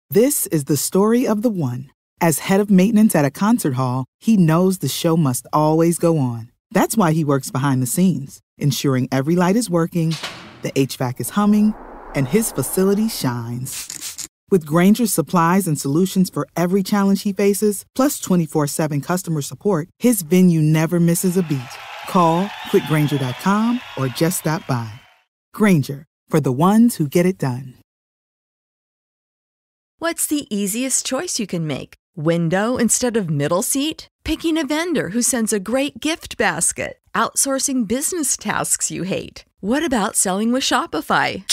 This is the story of the one. As head of maintenance at a concert hall, he knows the show must always go on. That's why he works behind the scenes, ensuring every light is working, the HVAC is humming, and his facility shines. With Grainger's supplies and solutions for every challenge he faces, plus 24/7 customer support, his venue never misses a beat. Call quickgrainger.com or just stop by. Grainger, for the ones who get it done. What's the easiest choice you can make? Window instead of middle seat? Picking a vendor who sends a great gift basket? Outsourcing business tasks you hate? What about selling with Shopify?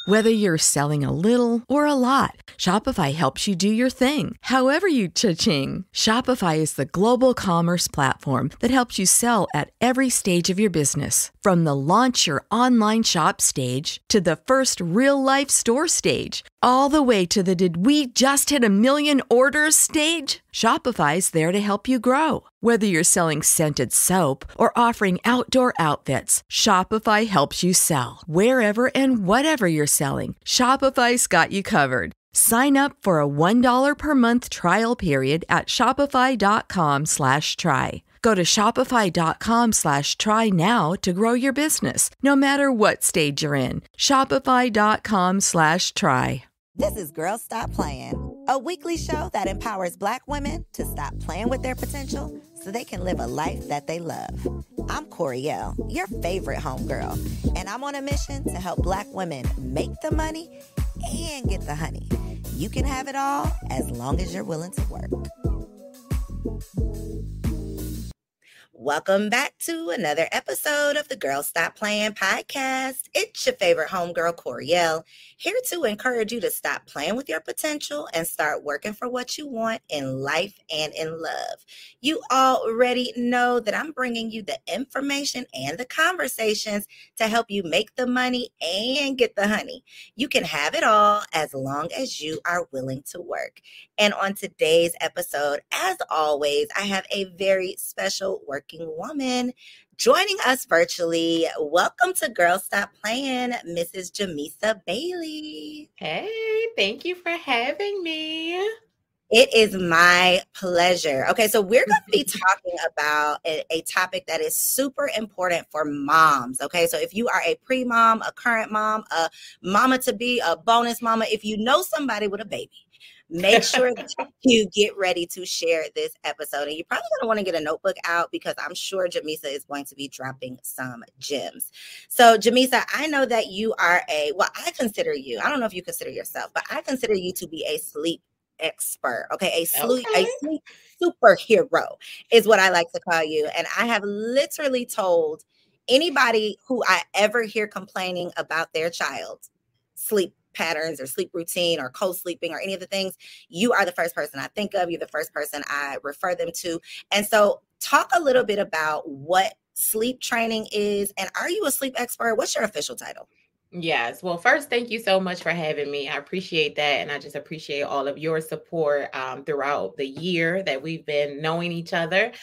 Whether you're selling a little or a lot, Shopify helps you do your thing, however you cha-ching. Shopify is the global commerce platform that helps you sell at every stage of your business. From the launch your online shop stage to the first real-life store stage, all the way to the did we just hit a million orders stage. Shopify's there to help you grow. Whether you're selling scented soap or offering outdoor outfits, Shopify helps you sell. Wherever and whatever you're selling, Shopify's got you covered. Sign up for a $1 per month trial period at shopify.com/try. Go to shopify.com/try now to grow your business, no matter what stage you're in. Shopify.com/try. This is Girl Stop Playin, a weekly show that empowers Black women to stop playing with their potential so they can live a life that they love. I'm Coriel, your favorite homegirl, and I'm on a mission to help Black women make the money and get the honey. You can have it all as long as you're willing to work. Welcome back to another episode of the Girl Stop Playin podcast. It's your favorite homegirl, Coriel, here to encourage you to stop playing with your potential and start working for what you want in life and in love. You already know that I'm bringing you the information and the conversations to help you make the money and get the honey. You can have it all as long as you are willing to work. And on today's episode, as always, I have a very special working woman joining us virtually. Welcome to Girl Stop Playin, Mrs. Jamesa Bailey. Hey, thank you for having me. It is my pleasure. Okay, so we're going to be talking about a topic that is super important for moms. Okay, so if you are a pre-mom, a current mom, a mama-to-be, a bonus mama, if you know somebody with a baby, make sure that you get ready to share this episode. And you're probably going to want to get a notebook out because I'm sure Jamesa is going to be dropping some gems. So Jamesa, I know that you are I consider you, I don't know if you consider yourself, but I consider you to be a sleep expert. Okay. A sleep superhero is what I like to call you. And I have literally told anybody who I ever hear complaining about their child's sleep patterns or sleep routine or co-sleeping or any of the things, you are the first person I think of. You're the first person I refer them to. And so talk a little bit about what sleep training is. And are you a sleep expert? What's your official title? Yes. Well, first, thank you so much for having me. I appreciate that. And I just appreciate all of your support throughout the year that we've been knowing each other.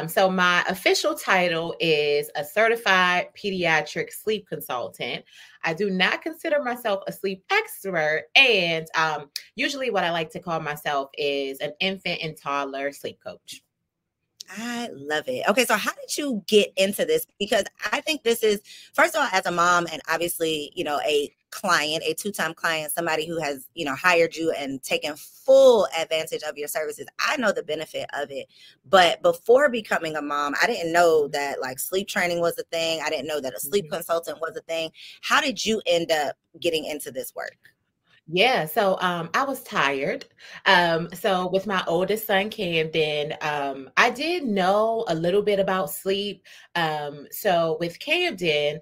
So my official title is a certified pediatric sleep consultant. I do not consider myself a sleep expert. And usually what I like to call myself is an infant and toddler sleep coach. I love it. Okay, so how did you get into this? Because I think this is, first of all, as a mom and obviously, a client, a two-time client, somebody who has, hired you and taken full advantage of your services. I know the benefit of it. But before becoming a mom, I didn't know that sleep training was a thing. I didn't know that a sleep consultant was a thing. How did you end up getting into this work? Yeah, so I was tired. So with my oldest son, Camden, I did know a little bit about sleep. So with Camden,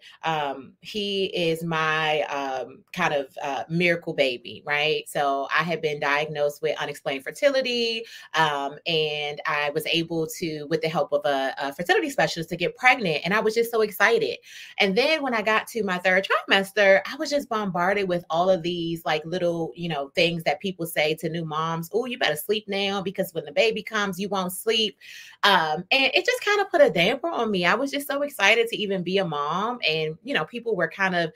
he is my kind of miracle baby, right? So I had been diagnosed with unexplained fertility, and I was able to, with the help of a fertility specialist, to get pregnant. And I was just so excited. And then when I got to my third trimester, I was just bombarded with all of these little, things that people say to new moms. Oh, you better sleep now because when the baby comes, you won't sleep. And it just kind of put a damper on me. I was just so excited to even be a mom. And, people were kind of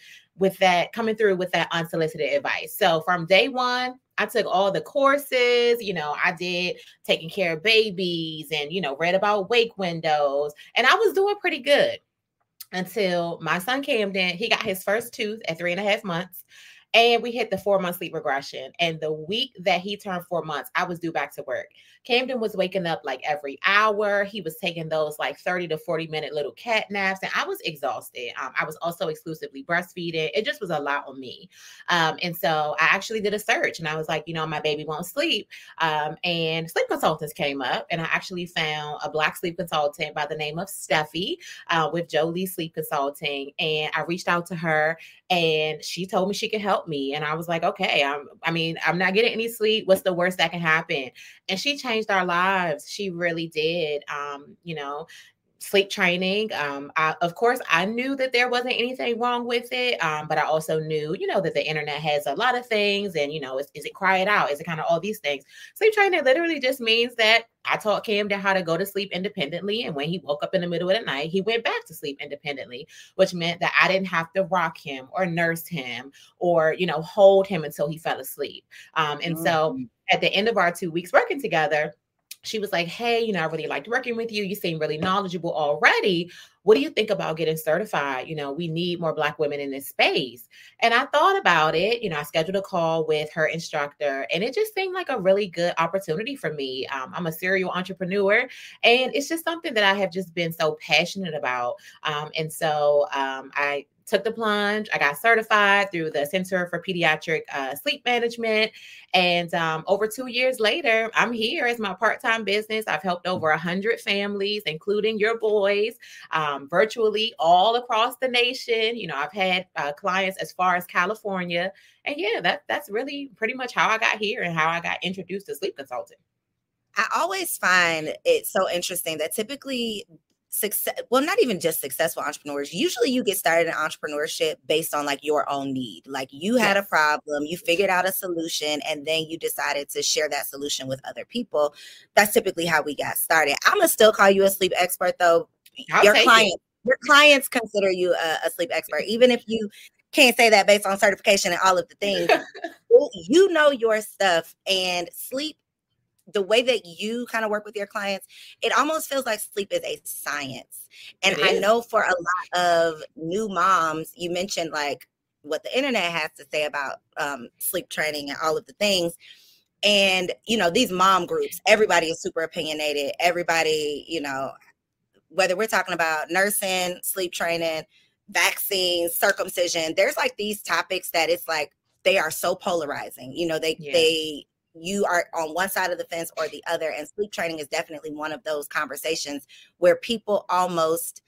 coming through with that unsolicited advice. So from day one, I took all the courses, I did taking care of babies and, read about wake windows, and I was doing pretty good until my son Camden, he got his first tooth at 3.5 months. And we hit the 4 month sleep regression. And the week that he turned 4 months, I was due back to work. Camden was waking up like every hour. He was taking those like 30 to 40-minute little cat naps. And I was exhausted. I was also exclusively breastfeeding. It just was a lot on me. And so I actually did a search and I was like, my baby won't sleep. And sleep consultants came up, and I actually found a Black sleep consultant by the name of Steffi with Jolie Sleep Consulting. And I reached out to her and she told me she could help me. And I was like, okay, I'm not getting any sleep. What's the worst that can happen? And she changed our lives. She really did. Sleep training. Of course, I knew that there wasn't anything wrong with it. But I also knew, that the internet has a lot of things and, is it cry it out? Is it kind of all these things? Sleep training literally just means that I taught Camden how to go to sleep independently. And when he woke up in the middle of the night, he went back to sleep independently, which meant that I didn't have to rock him or nurse him or, hold him until he fell asleep. And so at the end of our 2 weeks working together, she was like, hey, I really liked working with you. You seem really knowledgeable already. What do you think about getting certified? We need more Black women in this space. And I thought about it. I scheduled a call with her instructor, and it just seemed like a really good opportunity for me. I'm a serial entrepreneur, and it's just something that I have just been so passionate about. And so I took the plunge. I got certified through the Center for Pediatric Sleep Management. And over 2 years later, I'm here as my part-time business. I've helped over 100 families, including your boys, virtually all across the nation. I've had clients as far as California. And yeah, that's really pretty much how I got here and how I got introduced to sleep consulting. I always find it so interesting that typically not even just successful entrepreneurs, usually you get started in entrepreneurship based on like your own need. Like you had a problem, you figured out a solution, and then you decided to share that solution with other people. That's typically how we got started. I'm gonna still call you a sleep expert though. Your clients consider you a sleep expert, even if you can't say that based on certification and all of the things. You know your stuff, and sleep, the way that you kind of work with your clients, it almost feels like sleep is a science. And I know for a lot of new moms, you mentioned like what the internet has to say about sleep training and all of the things. And, these mom groups, everybody is super opinionated. Everybody, whether we're talking about nursing, sleep training, vaccines, circumcision, there's like these topics that it's like, they are so polarizing. You are on one side of the fence or the other. And sleep training is definitely one of those conversations where people almost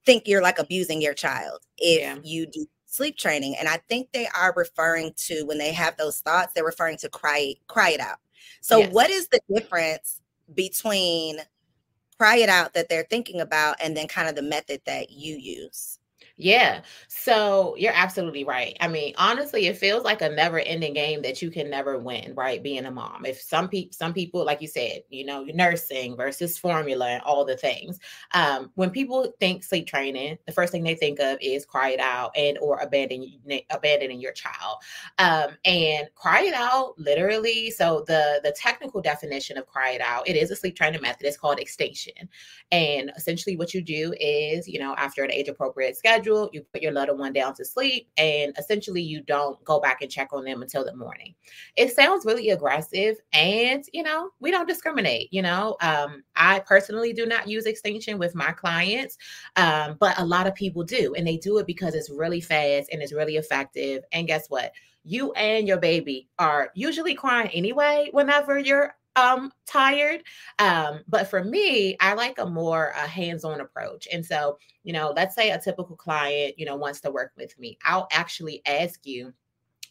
think you're like abusing your child if you do sleep training. And I think they are referring to, when they have those thoughts, they're referring to cry it out. So what is the difference between cry it out that they're thinking about and then kind of the method that you use? Yeah. So you're absolutely right. I mean, honestly, it feels like a never ending game that you can never win, right? Being a mom. If some people, like you said, nursing versus formula and all the things. When people think sleep training, the first thing they think of is cry it out and or abandoning your child. And cry it out, literally. So the technical definition of cry it out, it is a sleep training method. It's called extinction. And essentially what you do is, after an age appropriate schedule, you put your little one down to sleep, and essentially you don't go back and check on them until the morning. It sounds really aggressive, and we don't discriminate. I personally do not use extinction with my clients, but a lot of people do, and they do it because it's really fast and it's really effective. And guess what? You and your baby are usually crying anyway whenever you're tired. But for me, I like a more hands-on approach. And so, let's say a typical client, wants to work with me. I'll actually ask you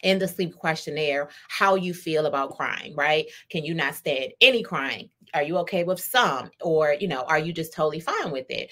in the sleep questionnaire how you feel about crying, right? Can you not stand any crying? you okay with some, or, are you just totally fine with it?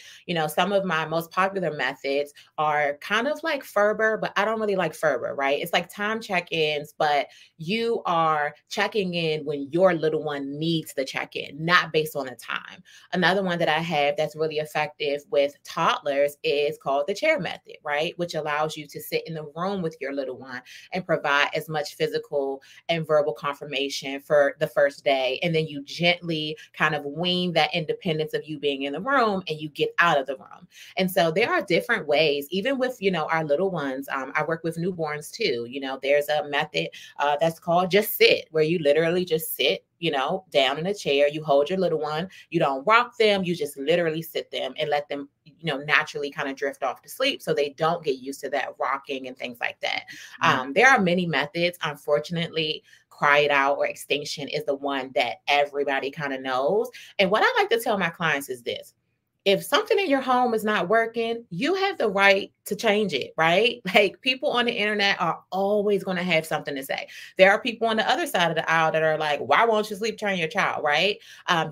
Some of my most popular methods are kind of like Ferber, but I don't really like Ferber, right? It's like time check-ins, but you are checking in when your little one needs the check-in, not based on the time. Another one that I have that's really effective with toddlers is called the chair method, right? Which allows you to sit in the room with your little one and provide as much physical and verbal confirmation for the first day. And then you gently kind of wean that independence of you being in the room and you get out of the room. And so there are different ways, even with, our little ones. I work with newborns too. There's a method that's called just sit, where you literally just sit, down in a chair. You hold your little one. You don't rock them. You just literally sit them and let them, naturally kind of drift off to sleep so they don't get used to that rocking and things like that. There are many methods. Unfortunately, cry it out or extinction is the one that everybody kind of knows. And what I like to tell my clients is this: if something in your home is not working, you have the right to change it, right? Like, people on the internet are always going to have something to say. There are people on the other side of the aisle that are like, why won't you sleep train your child, right?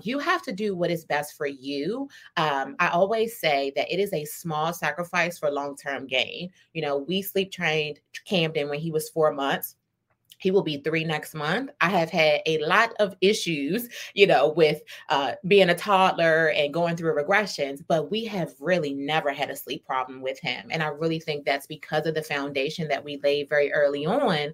You have to do what is best for you. I always say that it is a small sacrifice for long-term gain. We sleep trained Camden when he was 4 months. He will be 3 next month. I have had a lot of issues, with being a toddler and going through regressions, but we have really never had a sleep problem with him. And I really think that's because of the foundation that we laid very early on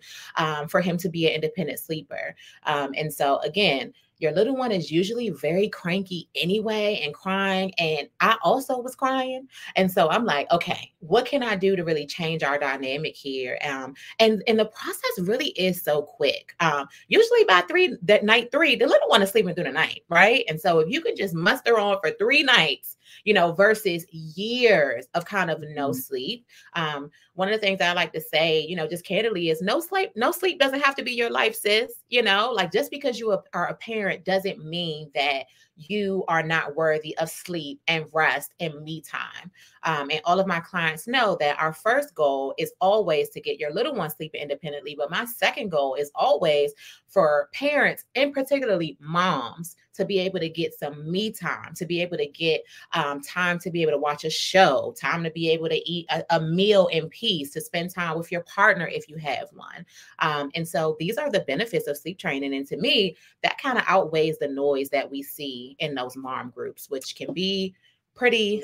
for him to be an independent sleeper. And so again, your little one is usually very cranky anyway and crying. And I also was crying. And so I'm like, okay, what can I do to really change our dynamic here? And the process really is so quick. Usually by night 3, the little one is sleeping through the night, right? And so if you can just muster on for 3 nights, versus years of kind of no sleep. One of the things I like to say, just candidly, is no sleep doesn't have to be your life, sis. Like, just because you are a parent doesn't mean that you are not worthy of sleep and rest and me time. And all of my clients know that our first goal is always to get your little one sleeping independently. But my second goal is always for parents, and particularly moms, to be able to get some me time, to be able to get time to be able to watch a show, time to be able to eat a meal in peace, to spend time with your partner if you have one. And so these are the benefits of sleep training. And to me, that kind of outweighs the noise that we see in those mom groups, which can be pretty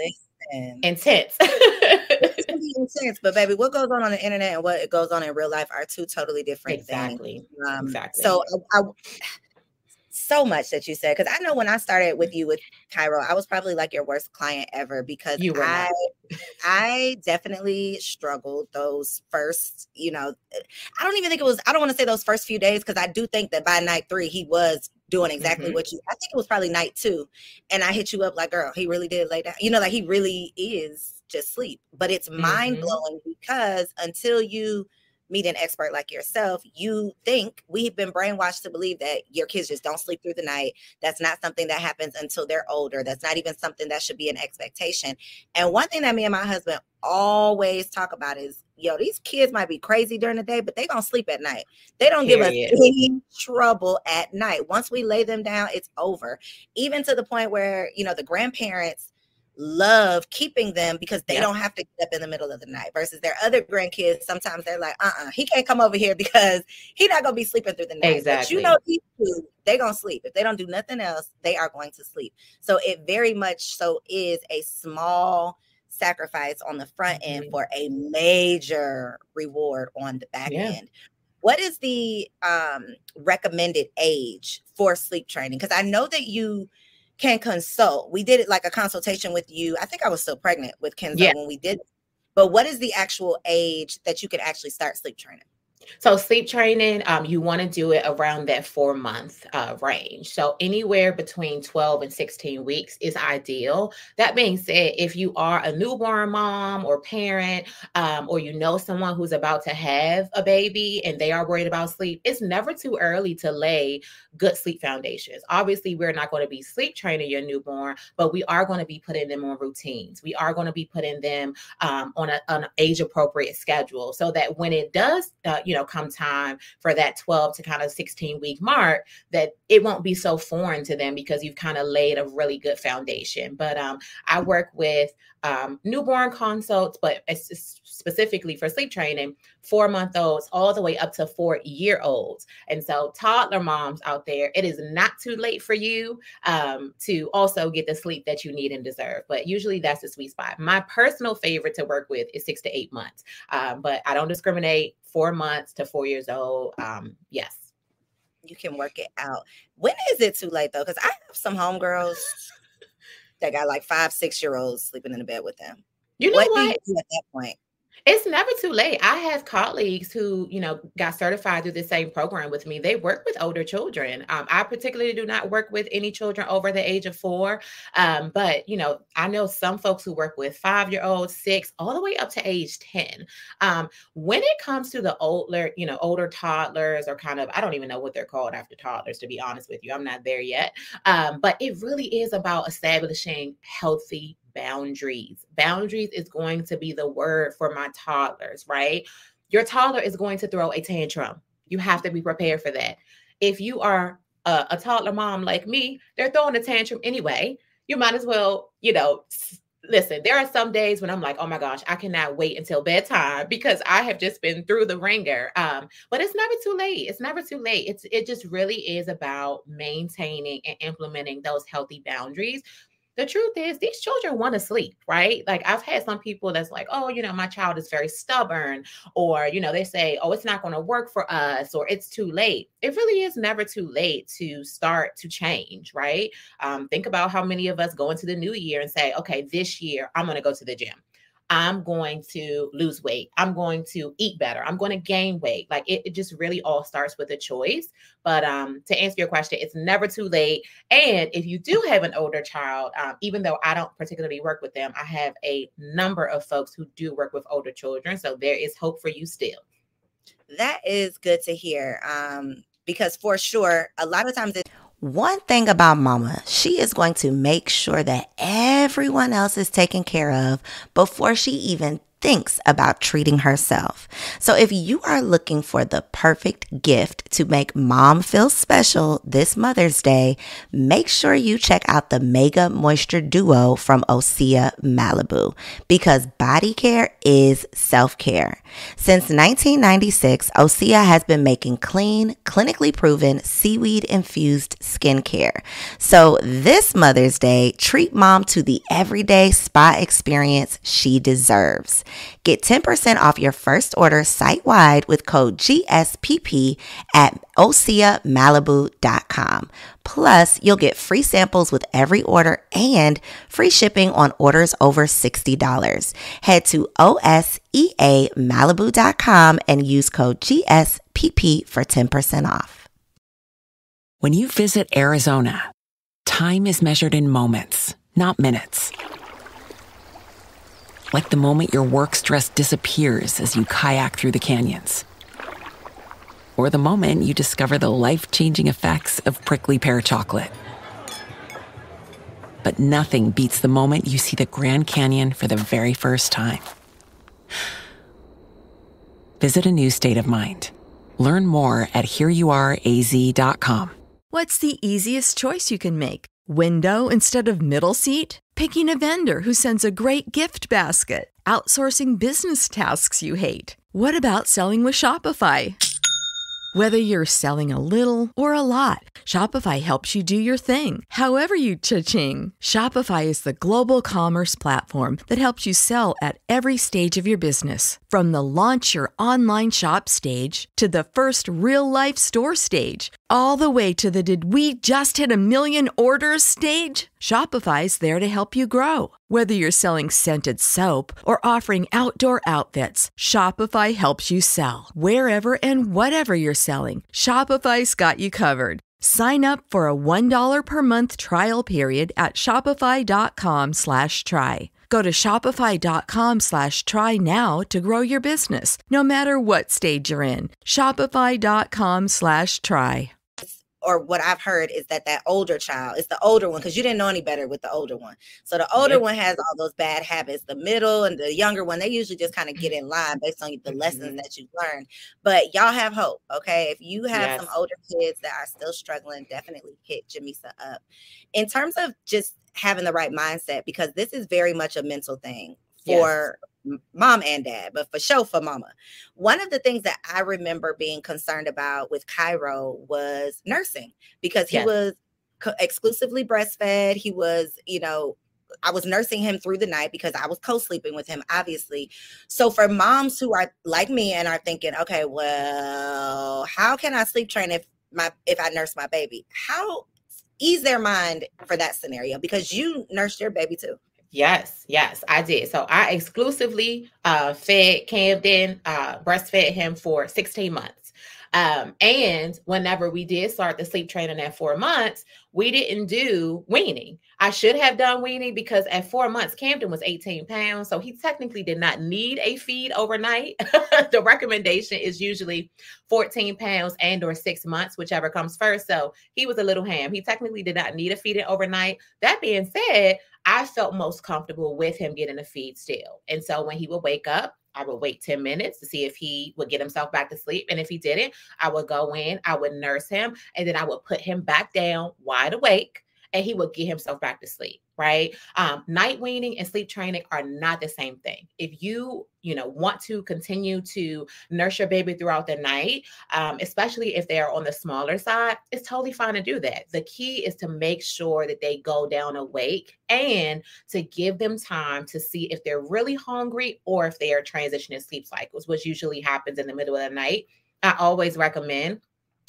intense. It can be intense, but baby, what goes on the internet and what goes on in real life are 2 totally different things. Exactly. So I so much that you said, because I know when I started with you with Cairo, I was probably like your worst client ever, because I definitely struggled those first, I don't even think it was, I don't want to say those first few days, because I do think that by night 3, he was doing exactly what I think it was probably night 2. And I hit you up like, girl, he really did lay down, like he really is just sleep. But it's mind blowing, because until you meet an expert like yourself, you think we've been brainwashed to believe that your kids just don't sleep through the night. That's not something that happens until they're older. That's not even something that should be an expectation. And one thing that me and my husband always talk about is, these kids might be crazy during the day, but they gonna sleep at night. They don't give us any trouble at night. Once we lay them down, it's over. Even to the point where, the grandparents love keeping them because they don't have to get up in the middle of the night, versus their other grandkids. Sometimes they're like, he can't come over here because he's not going to be sleeping through the night. Exactly. But these two, they're going to sleep. If they don't do nothing else, they are going to sleep. So it very much so is a small sacrifice on the front end for a major reward on the back end. What is the recommended age for sleep training? Because I know that you can consult. We did it like a consultation with you. I think I was still pregnant with Kenzo when we did it. But what is the actual age that you could actually start sleep training? So sleep training, you want to do it around that 4-month range. So anywhere between 12 and 16 weeks is ideal. That being said, if you are a newborn mom or parent, or someone who's about to have a baby and they are worried about sleep, it's never too early to lay good sleep foundations. Obviously, we're not going to be sleep training your newborn, but we are going to be putting them on routines. We are going to be putting them on an age appropriate schedule, so that when it does, come time for that 12 to kind of 16-week mark, that it won't be so foreign to them because you've kind of laid a really good foundation. But I work with newborn consults, but it's specifically for sleep training, 4-month-olds all the way up to 4-year-olds. And so toddler moms out there, it is not too late for you to also get the sleep that you need and deserve. But usually that's the sweet spot. My personal favorite to work with is 6 to 8 months. But I don't discriminate. 4 months to 4 years old. Yes. You can work it out. When is it too late though? Because I have some homegirls that got like 5-6-year-olds sleeping in the bed with them. You know what? Do you do at that point? It's never too late. I have colleagues who, got certified through the same program with me. They work with older children. I particularly do not work with any children over the age of 4. But, I know some folks who work with 5-year-olds, 6, all the way up to age 10. When it comes to the older toddlers, or kind of, I don't even know what they're called after toddlers, to be honest with you. I'm not there yet. But it really is about establishing healthy boundaries. Boundaries is going to be the word for my toddlers, right? Your toddler is going to throw a tantrum. You have to be prepared for that. If you are a toddler mom like me, they're throwing a tantrum anyway. You might as well, listen, there are some days when I'm like, oh my gosh, I cannot wait until bedtime because I have just been through the ringer. But it's never too late. It's never too late. It just really is about maintaining and implementing those healthy boundaries. The truth is these children want to sleep, right? Like I've had some people that's like, oh, my child is very stubborn, or, they say, oh, it's not going to work for us, or it's too late. It really is never too late to start to change, right? Think about how many of us go into the new year and say, okay, this year I'm going to go to the gym. I'm going to lose weight. I'm going to eat better. I'm going to gain weight. Like it just really all starts with a choice. But to answer your question, it's never too late. And if you do have an older child, even though I don't particularly work with them, I have a number of folks who do work with older children. So there is hope for you still. That is good to hear. Because for sure, a lot of times one thing about mama, she is going to make sure that everyone else is taken care of before she even thinks about treating herself. So if you are looking for the perfect gift to make mom feel special this Mother's Day, make sure you check out the Mega Moisture Duo from Osea Malibu, because body care is self-care. Since 1996, Osea has been making clean, clinically proven seaweed-infused skincare. So this Mother's Day, treat mom to the everyday spa experience she deserves. Get 10% off your first order site-wide with code GSPP at OseaMalibu.com. Plus, you'll get free samples with every order and free shipping on orders over $60. Head to OSEAMalibu.com and use code GSPP for 10% off. When you visit Arizona, time is measured in moments, not minutes. Like the moment your work stress disappears as you kayak through the canyons. Or the moment you discover the life-changing effects of prickly pear chocolate. But nothing beats the moment you see the Grand Canyon for the very first time. Visit a new state of mind. Learn more at hereyouareaz.com. What's the easiest choice you can make? Window instead of middle seat? Picking a vendor who sends a great gift basket? Outsourcing business tasks you hate? What about selling with Shopify? Whether you're selling a little or a lot, Shopify helps you do your thing, however you cha-ching. Shopify is the global commerce platform that helps you sell at every stage of your business. From the launch your online shop stage to the first real-life store stage, all the way to the did we just hit 1 million orders stage. Shopify's there to help you grow. Whether you're selling scented soap or offering outdoor outfits, Shopify helps you sell. Wherever and whatever you're selling, Shopify's got you covered. Sign up for a $1 per month trial period at shopify.com/try. Go to shopify.com/try now to grow your business, no matter what stage you're in. Shopify.com/try. or what I've heard is that older child is the older one, because you didn't know any better with the older one. So the older one has all those bad habits. The middle and the younger one, they usually just kind of get in line based on the lessons that you learned. But y'all have hope, okay? If you have some older kids that are still struggling, definitely hit Jamesa up. In terms of just having the right mindset, because this is very much a mental thing for mom and dad, but for sure for mama. One of the things that I remember being concerned about with Cairo was nursing, because he was exclusively breastfed. He was, I was nursing him through the night because I was co-sleeping with him, obviously. So for moms who are like me and are thinking, okay, well, how can I sleep train if I nurse my baby? How ease their mind for that scenario, because you nursed your baby too. Yes, I did. So I exclusively fed Camden, breastfed him for 16 months. And whenever we did start the sleep training at 4 months, we didn't do weaning. I should have done weaning because at 4 months, Camden was 18 pounds. So he technically did not need a feed overnight. The recommendation is usually 14 pounds and or 6 months, whichever comes first. So he was a little ham. He technically did not need a feeding overnight. That being said, I felt most comfortable with him getting a feed still. And so when he would wake up, I would wait 10 minutes to see if he would get himself back to sleep. And if he didn't, I would go in, I would nurse him, and then I would put him back down wide awake, and he would get himself back to sleep, right? Night weaning and sleep training are not the same thing. If you want to continue to nurse your baby throughout the night, especially if they're on the smaller side, it's totally fine to do that. The key is to make sure that they go down awake and to give them time to see if they're really hungry or if they are transitioning sleep cycles, which usually happens in the middle of the night. I always recommend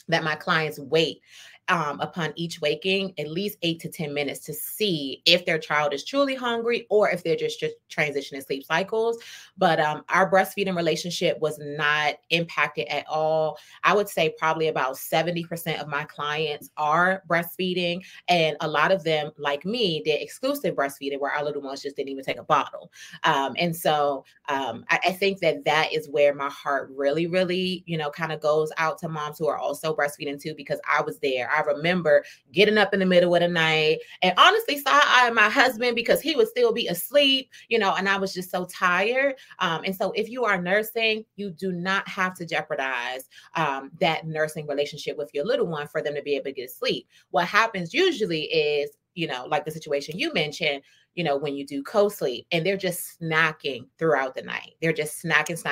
that my clients wait upon each waking at least 8 to 10 minutes to see if their child is truly hungry or if they're just transitioning sleep cycles. But our breastfeeding relationship was not impacted at all. I would say probably about 70% of my clients are breastfeeding, and a lot of them, like me, did exclusive breastfeeding where our little ones just didn't even take a bottle. And so I think that is where my heart really, really, kind of goes out to moms who are also breastfeeding too, because I was there. I remember getting up in the middle of the night and honestly side-eyeing my husband because he would still be asleep, and I was just so tired. And so if you are nursing, you do not have to jeopardize that nursing relationship with your little one for them to be able to get sleep. What happens usually is, like the situation you mentioned, when you do co-sleep and they're just snacking throughout the night. They're just snacking.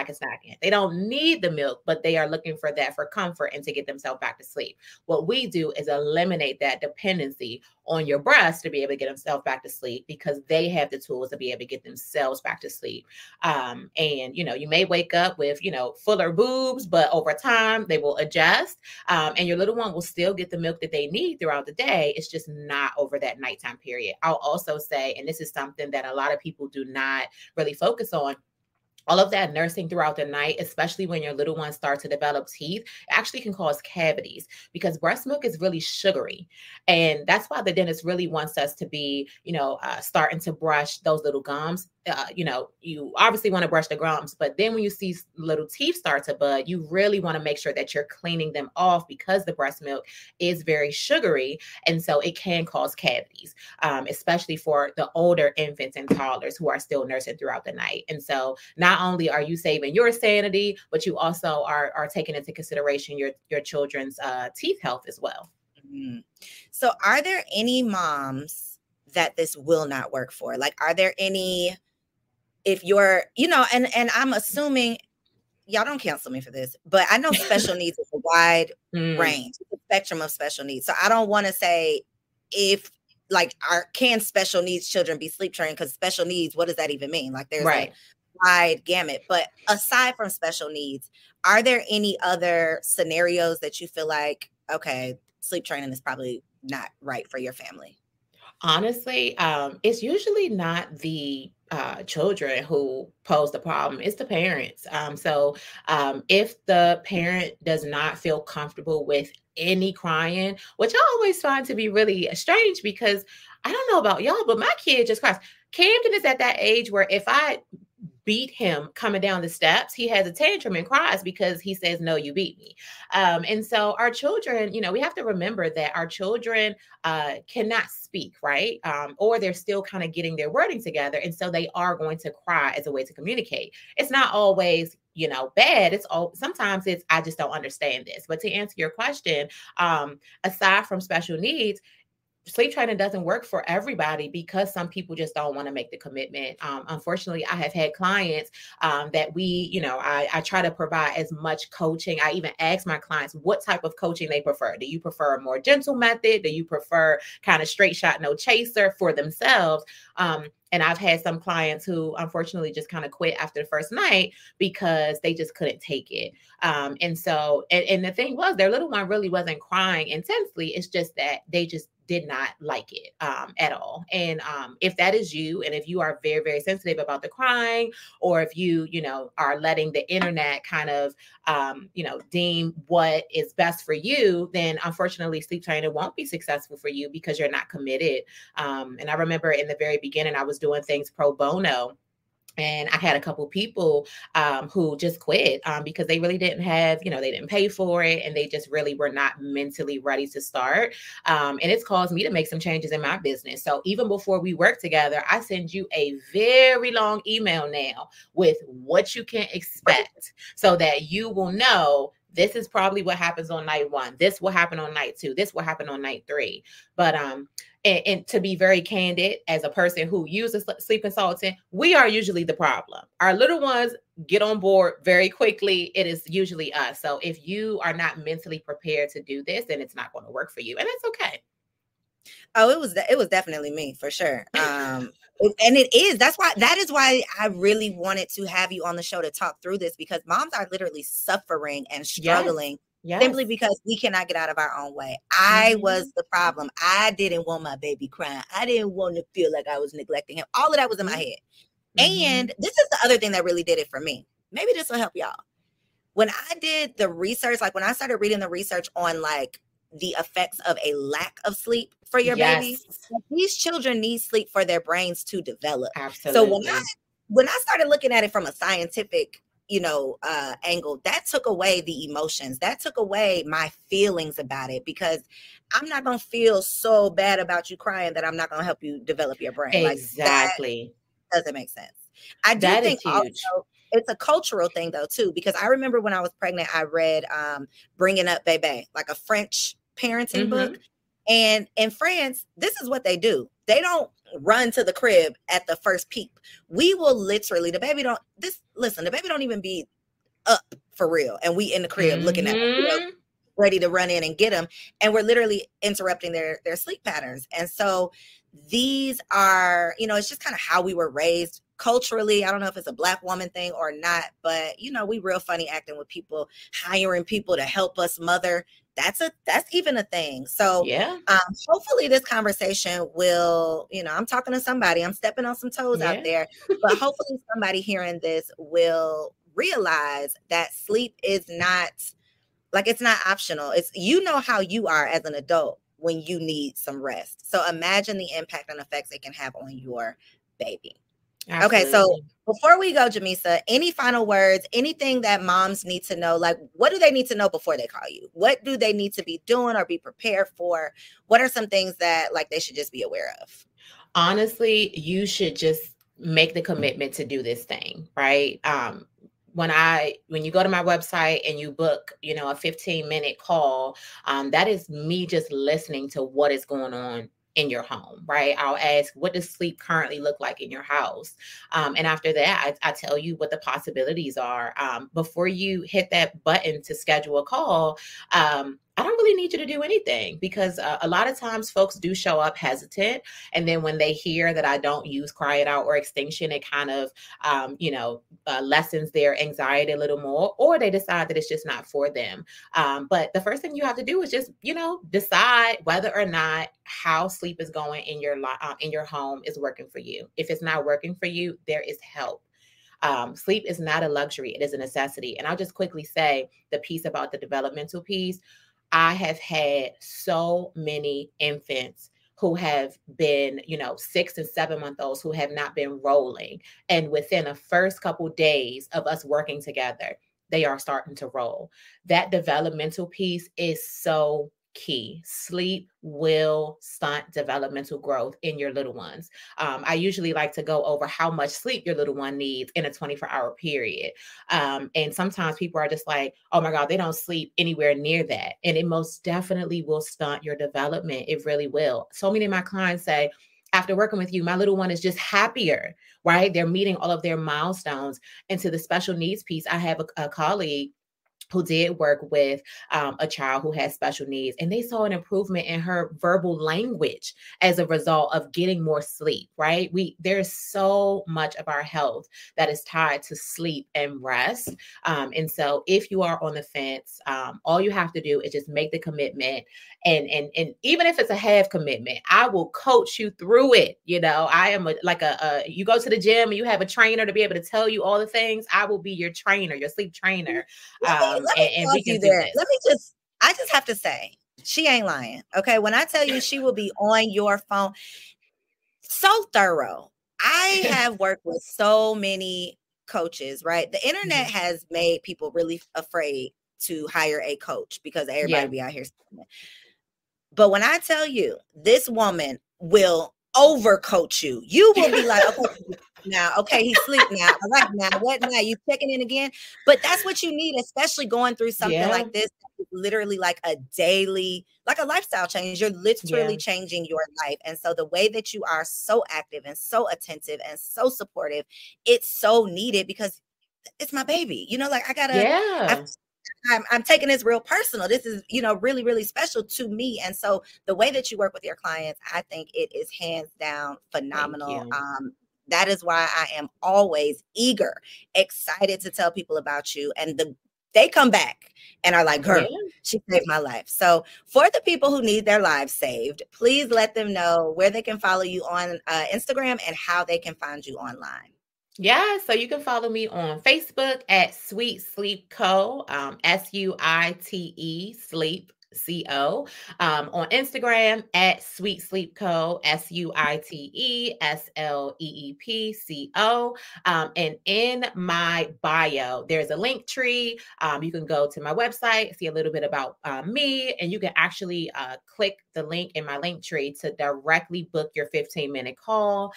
They don't need the milk, but they are looking for that for comfort and to get themselves back to sleep. What we do is eliminate that dependency on your breast to be able to get themselves back to sleep, because they have the tools to be able to get themselves back to sleep. And, you may wake up with, fuller boobs, but over time they will adjust. And your little one will still get the milk that they need throughout the day. It's just not over that nighttime period. I'll also say, and this is something that a lot of people do not really focus on, all of that nursing throughout the night, especially when your little ones start to develop teeth, actually can cause cavities because breast milk is really sugary. And that's why the dentist really wants us to be, starting to brush those little gums. You obviously want to brush the gums, but then when you see little teeth start to bud, you really want to make sure that you're cleaning them off because the breast milk is very sugary. And so it can cause cavities, especially for the older infants and toddlers who are still nursing throughout the night. And so not only are you saving your sanity, but you also are taking into consideration your children's teeth health as well. Mm-hmm. So are there any moms that this will not work for? Like, are there any, if you're, and I'm assuming, y'all don't cancel me for this, but I know special needs is a wide range, the spectrum of special needs. So I don't want to say can special needs children be sleep trained? Because special needs, what does that even mean? Like there's a wide gamut. But aside from special needs, are there any other scenarios that you feel like, okay, sleep training is probably not right for your family? Honestly, it's usually not the children who pose the problem, it's the parents. So if the parent does not feel comfortable with any crying, which I always find to be really strange, because I don't know about y'all, but my kid just cries. Camden is at that age where if I beat him coming down the steps, he has a tantrum and cries because he says, no, you beat me. And so our children, we have to remember that our children cannot speak, right? Or they're still kind of getting their wording together. And so they are going to cry as a way to communicate. It's not always, bad. Sometimes it's, I just don't understand this. But to answer your question, aside from special needs, sleep training doesn't work for everybody because some people just don't want to make the commitment. Unfortunately, I have had clients that I try to provide as much coaching. I even ask my clients what type of coaching they prefer. Do you prefer a more gentle method? Do you prefer kind of straight shot, no chaser for themselves? And I've had some clients who unfortunately just kind of quit after the first night because they just couldn't take it. And the thing was, their little one really wasn't crying intensely. It's just that they just did not like it at all. And if that is you, and if you are very, very sensitive about the crying, or if you are letting the internet kind of, deem what is best for you, then unfortunately sleep training won't be successful for you because you're not committed. And I remember in the very beginning, I was doing things pro bono. And I had a couple people who just quit because they really didn't have, they didn't pay for it, and they just really were not mentally ready to start. And it's caused me to make some changes in my business. So even before we work together, I send you a very long email now with what you can expect so that you will know this is probably what happens on night 1. This will happen on night 2. This will happen on night 3. But and to be very candid, as a person who uses sleep consultant, we are usually the problem. Our little ones get on board very quickly. It is usually us. So if you are not mentally prepared to do this, then it's not going to work for you, and that's okay. Oh, it was definitely me for sure. And that is why I really wanted to have you on the show to talk through this, because moms are literally suffering and struggling. Yes. Simply because we cannot get out of our own way. I was the problem. I didn't want my baby crying. I didn't want to feel like I was neglecting him. All of that was in my head. And this is the other thing that really did it for me. Maybe this will help y'all. When I did the research, like when I started reading the research on like the effects of a lack of sleep for your baby, these children need sleep for their brains to develop. Absolutely. So when I started looking at it from a scientific angle, that took away the emotions. That took away my feelings about it, because I'm not going to feel so bad about you crying that I'm not going to help you develop your brain. Exactly. Like, that doesn't make sense. I do think also it's a cultural thing though, too, because I remember when I was pregnant, I read Bringing Up Bébé, like a French parenting book. And in France, this is what they do. They don't run to the crib at the first peep. We will literally, the baby don't even be up for real. And we in the crib looking at them, ready to run in and get them. And we're literally interrupting their sleep patterns. And so these are, it's just kind of how we were raised culturally. I don't know if it's a Black woman thing or not, but we real funny acting with people, hiring people to help us mother. That's even a thing. So hopefully this conversation will, I'm talking to somebody, I'm stepping on some toes out there, but hopefully somebody hearing this will realize that sleep is not it's not optional. It's, how you are as an adult when you need some rest. So imagine the impact and effects it can have on your baby. Absolutely. Okay, so before we go, Jamesa, any final words, anything that moms need to know? Like, what do they need to know before they call you? What do they need to be doing or be prepared for? What are some things that they should just be aware of? Honestly, you should just make the commitment to do this thing, right? When you go to my website and you book, a 15-minute call, that is me just listening to what is going on in your home, right? I'll ask, what does sleep currently look like in your house? And after that, I tell you what the possibilities are. Before you hit that button to schedule a call, I don't really need you to do anything, because a lot of times folks do show up hesitant. And then when they hear that I don't use cry it out or extinction, it kind of, lessens their anxiety a little more, or they decide that it's just not for them. But the first thing you have to do is just, decide whether or not how sleep is going in your home is working for you. If it's not working for you, there is help. Sleep is not a luxury. It is a necessity. And I'll just quickly say the piece about the developmental piece. I have had so many infants who have been, 6 and 7 month olds who have not been rolling. And within the first couple days of us working together, they are starting to roll. That developmental piece is so key. Sleep will stunt developmental growth in your little ones. I usually like to go over how much sleep your little one needs in a 24-hour period. And sometimes people are just like, oh my God, they don't sleep anywhere near that. And it most definitely will stunt your development. It really will. So many of my clients say, after working with you, my little one is just happier, right? They're meeting all of their milestones. And to the special needs piece, I have a colleague who did work with a child who has special needs, and they saw an improvement in her verbal language as a result of getting more sleep, right? There's so much of our health that is tied to sleep and rest. And so if you are on the fence, all you have to do is just make the commitment. And even if it's a half commitment, I will coach you through it. I am you go to the gym and you have a trainer to be able to tell you all the things. I will be your trainer, your sleep trainer. Let me and we can do there. this. I just have to say, she ain't lying. Okay. When I tell you she will be on your phone, so thorough. I have worked with so many coaches, right? The internet has made people really afraid to hire a coach because everybody be out here. But when I tell you, this woman will overcoach you. You will be like, okay, now, okay, he's asleep now. All right, now, what now? You checking in again? But that's what you need, especially going through something like this. Literally like a daily, like a lifestyle change. You're literally changing your life. And so the way that you are so active and so attentive and so supportive, it's so needed because it's my baby. Like I gotta, I'm taking this real personal. This is, really, really special to me. And so the way that you work with your clients, I think it is hands down phenomenal. That is why I am always excited to tell people about you. And they come back and are like, girl, she saved my life. So for the people who need their lives saved, please let them know where they can follow you on Instagram and how they can find you online. Yeah, so you can follow me on Facebook at Sweet Sleep Co, SUITE Sleep CO. On Instagram at Sweet Sleep Co, SUITE SLEEPCO. And in my bio, there's a link tree. You can go to my website, see a little bit about me, and you can actually click the link in my link tree to directly book your 15-minute call.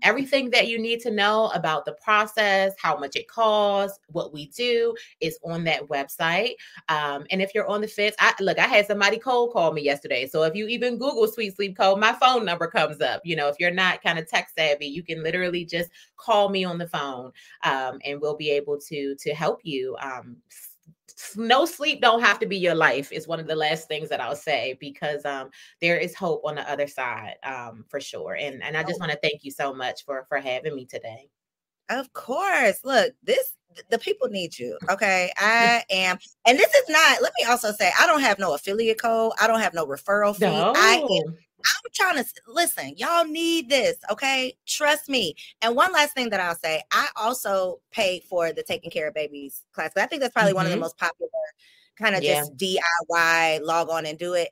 Everything that you need to know about the process, how much it costs, what we do is on that website. And if you're on the fence, I had somebody cold call me yesterday. So if you even Google Sweet Sleep Co, my phone number comes up. If you're not kind of tech savvy, you can literally just call me on the phone, and we'll be able to help you. No sleep don't have to be your life is one of the last things that I'll say, because there is hope on the other side, for sure. And I just want to thank you so much for having me today. Of course. Look, the people need you. Okay. I am. And this is not, let me also say, I don't have no affiliate code. I don't have no referral fee. I'm trying to listen. Y'all need this. Okay. Trust me. And one last thing that I'll say, I also paid for the Taking Care of Babies class. But I think that's probably one of the most popular kind of just DIY, log on and do it.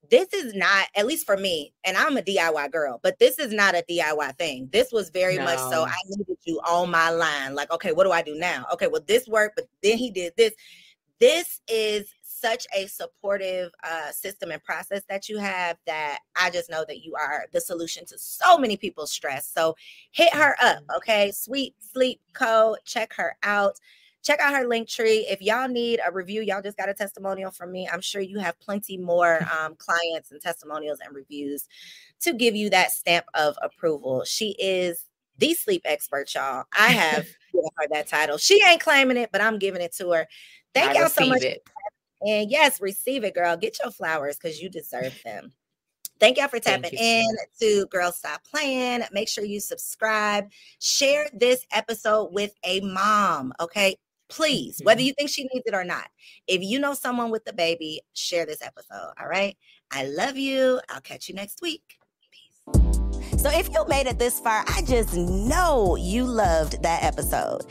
This is not, at least for me, and I'm a DIY girl, but this is not a DIY thing. This was very much so I needed you on my line. Like, okay, what do I do now? Okay, well, this worked, but then he did this. This is such a supportive system and process that you have that I just know that you are the solution to so many people's stress. So hit her up, okay? Sweet Sleep Co. Check her out. Check out her link tree. If y'all need a review, y'all just got a testimonial from me. I'm sure you have plenty more clients and testimonials and reviews to give you that stamp of approval. She is the sleep expert, y'all. I have given her that title. She ain't claiming it, but I'm giving it to her. Thank y'all so much. And yes, receive it, girl. Get your flowers because you deserve them. Thank y'all for tapping in to Girl Stop Playin. Make sure you subscribe. Share this episode with a mom, okay? Please, whether you think she needs it or not. If you know someone with the baby, share this episode, all right? I love you. I'll catch you next week. Peace. So if you made it this far, I just know you loved that episode.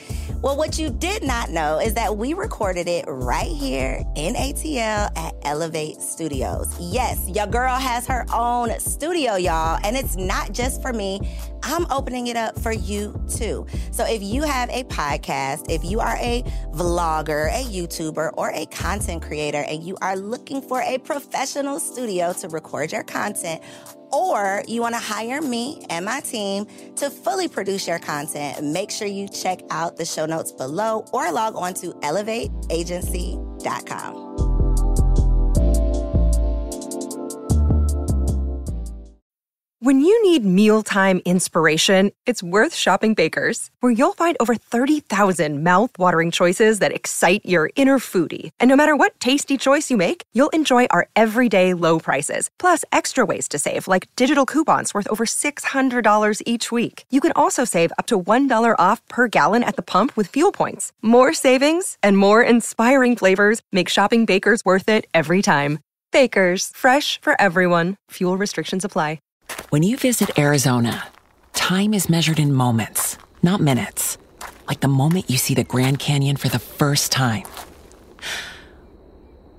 Well, what you did not know is that we recorded it right here in ATL at Elevate Studios. Yes, your girl has her own studio, y'all, and it's not just for me. I'm opening it up for you too. So if you have a podcast, if you are a vlogger, a YouTuber, or a content creator, and you are looking for a professional studio to record your content, or you want to hire me and my team to fully produce your content, make sure you check out the show notes below or log on to elevateagency.com. When you need mealtime inspiration, it's worth shopping Baker's, where you'll find over 30,000 mouth-watering choices that excite your inner foodie. And no matter what tasty choice you make, you'll enjoy our everyday low prices, plus extra ways to save, like digital coupons worth over $600 each week. You can also save up to $1 off per gallon at the pump with fuel points. More savings and more inspiring flavors make shopping Baker's worth it every time. Baker's, fresh for everyone. Fuel restrictions apply. When you visit Arizona, time is measured in moments, not minutes. Like the moment you see the Grand Canyon for the first time.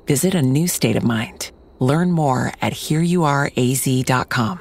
Visit a new state of mind. Learn more at hereyouareaz.com.